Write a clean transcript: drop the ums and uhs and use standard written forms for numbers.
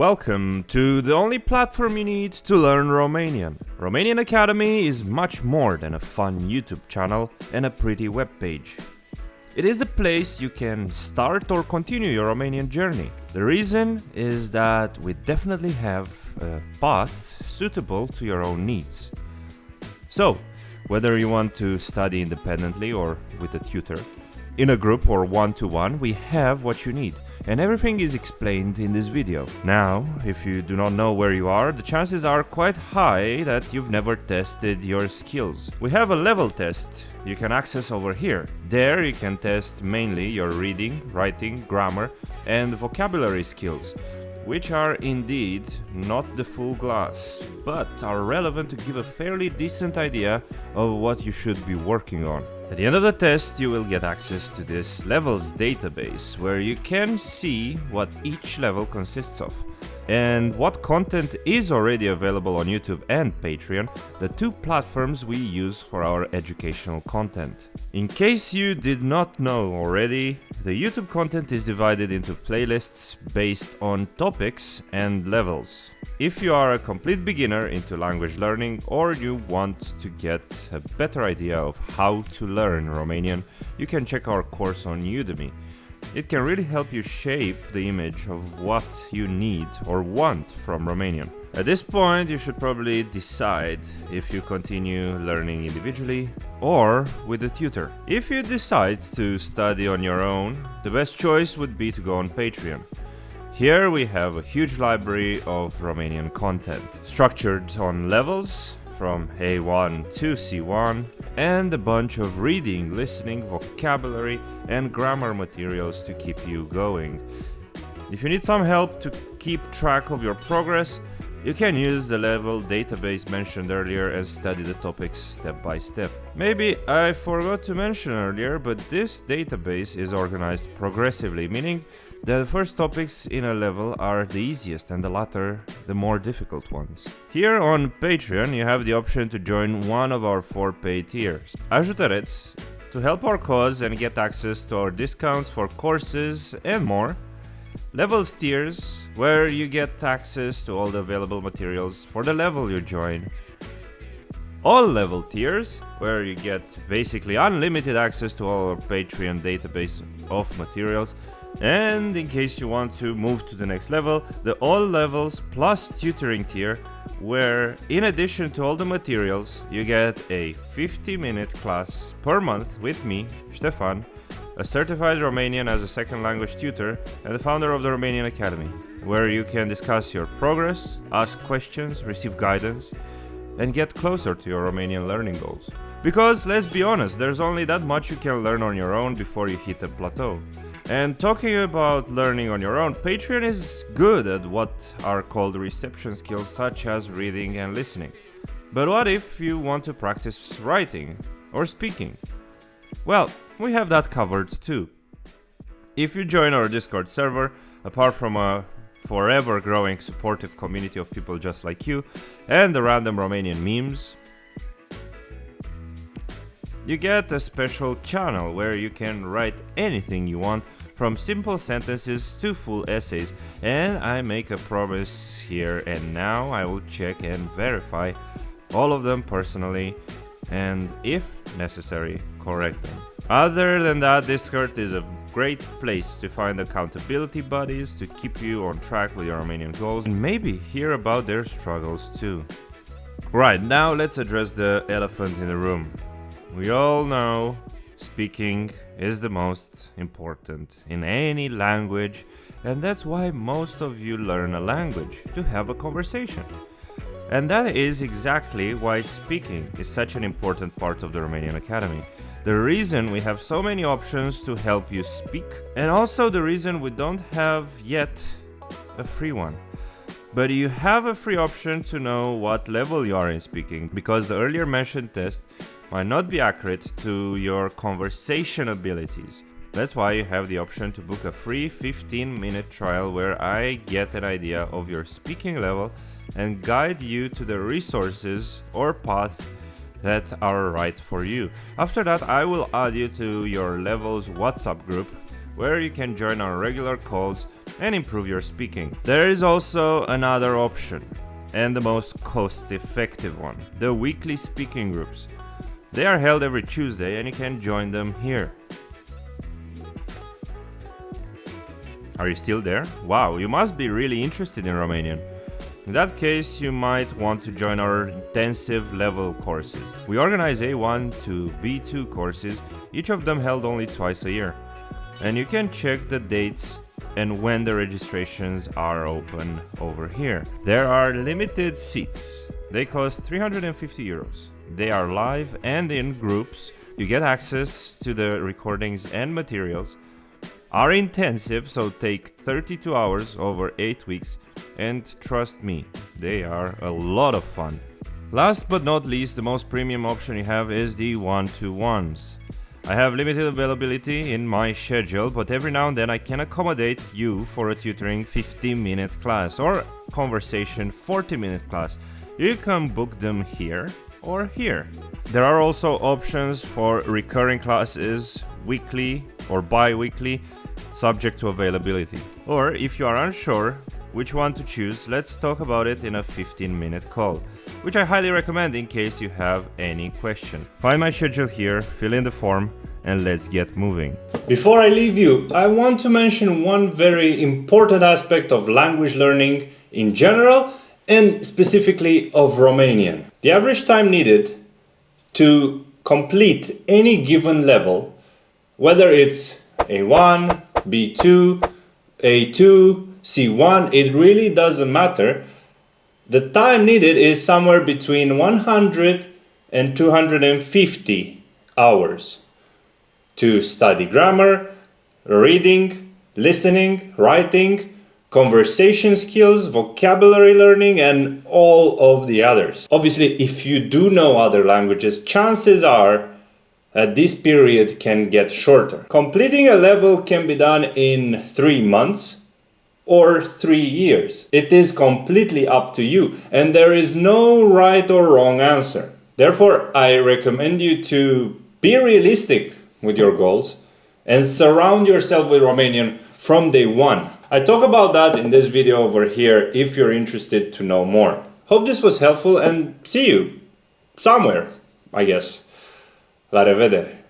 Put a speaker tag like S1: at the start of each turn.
S1: Welcome to the only platform you need to learn Romanian. Romanian Academy is much more than a fun YouTube channel and a pretty webpage. It is a place you can start or continue your Romanian journey. The reason is that we definitely have a path suitable to your own needs. So, whether you want to study independently or with a tutor, in a group or one-to-one, we have what you need. And everything is explained in this video. Now, if you do not know where you are, the chances are quite high that you've never tested your skills. We have a level test you can access over here. There you can test mainly your reading, writing, grammar, and vocabulary skills, which are indeed not the full glass, but are relevant to give a fairly decent idea of what you should be working on. At the end of the test, you will get access to this levels database, where you can see what each level consists of, and what content is already available on YouTube and Patreon, the two platforms we use for our educational content. In case you did not know already, the YouTube content is divided into playlists based on topics and levels. If you are a complete beginner into language learning or you want to get a better idea of how to learn Romanian, you can check our course on Udemy. It can really help you shape the image of what you need or want from Romanian. At this point, you should probably decide if you continue learning individually or with a tutor. If you decide to study on your own, the best choice would be to go on Patreon. Here we have a huge library of Romanian content, structured on levels from A1 to C1, and a bunch of reading, listening, vocabulary, and grammar materials to keep you going. If you need some help to keep track of your progress, you can use the level database mentioned earlier and study the topics step by step. Maybe I forgot to mention earlier, but this database is organized progressively, meaning that the first topics in a level are the easiest and the latter the more difficult ones. Here on Patreon you have the option to join one of our 4 paid tiers. Ajutorăți, to help our cause and get access to our discounts for courses and more. Levels tiers, where you get access to all the available materials for the level you join. All level tiers, where you get basically unlimited access to our Patreon database of materials. And in case you want to move to the next level, the all levels plus tutoring tier, where in addition to all the materials, you get a 50-minute class per month with me, Ștefan, a certified Romanian as a second language tutor and the founder of the Romanian Academy, where you can discuss your progress, ask questions, receive guidance, and get closer to your Romanian learning goals. Because let's be honest, there's only that much you can learn on your own before you hit a plateau. And talking about learning on your own, Patreon is good at what are called reception skills such as reading and listening. But what if you want to practice writing or speaking? Well, we have that covered too. If you join our Discord server, apart from a forever growing supportive community of people just like you and the random Romanian memes, you get a special channel where you can write anything you want, from simple sentences to full essays, and I make a promise here and now I will check and verify all of them personally and, if necessary, correct them. Other than that, Discord is a great place to find accountability buddies to keep you on track with your Romanian goals and maybe hear about their struggles too. Right, now let's address the elephant in the room. We all know speaking is the most important in any language, and that's why most of you learn a language, to have a conversation. And that is exactly why speaking is such an important part of the Romanian Academy. The reason we have so many options to help you speak, and also the reason we don't have yet a free one. But you have a free option to know what level you are in speaking, because the earlier mentioned test might not be accurate to your conversation abilities. That's why you have the option to book a free 15-minute trial where I get an idea of your speaking level and guide you to the resources or path that are right for you. After that, I will add you to your levels WhatsApp group where you can join our regular calls and improve your speaking. There is also another option, and the most cost-effective one, the weekly speaking groups. They are held every Tuesday and you can join them here. Are you still there? Wow, you must be really interested in Romanian. In that case, you might want to join our intensive level courses. We organize A1 to B2 courses, each of them held only twice a year. And you can check the dates and when the registrations are open over here. There are limited seats. They cost 350 euros. They are live and in groups. You get access to the recordings and materials. Are intensive, so take 32 hours over 8 weeks, and trust me, they are a lot of fun. Last but not least, the most premium option you have is the one-to-ones. I have limited availability in my schedule, but every now and then I can accommodate you for a tutoring 15-minute class or conversation 40-minute class. You can book them here or here. There are also options for recurring classes, weekly or bi-weekly, subject to availability. Or if you are unsure which one to choose, let's talk about it in a 15-minute call, which I highly recommend in case you have any question. Find my schedule here, fill in the form, and let's get moving.
S2: Before I leave you, I want to mention one very important aspect of language learning in general and specifically of Romanian. The average time needed to complete any given level, whether it's A1, B2, A2, C1, it really doesn't matter. The time needed is somewhere between 100 and 250 hours to study grammar, reading, listening, writing, conversation skills, vocabulary learning, and all of the others. Obviously, if you do know other languages, chances are this period can get shorter. Completing a level can be done in 3 months or 3 years. It is completely up to you, and there is no right or wrong answer. Therefore, I recommend you to be realistic with your goals and surround yourself with Romanian from day one. I talk about that in this video over here if you're interested to know more. Hope this was helpful and see you somewhere, I guess. La revedere!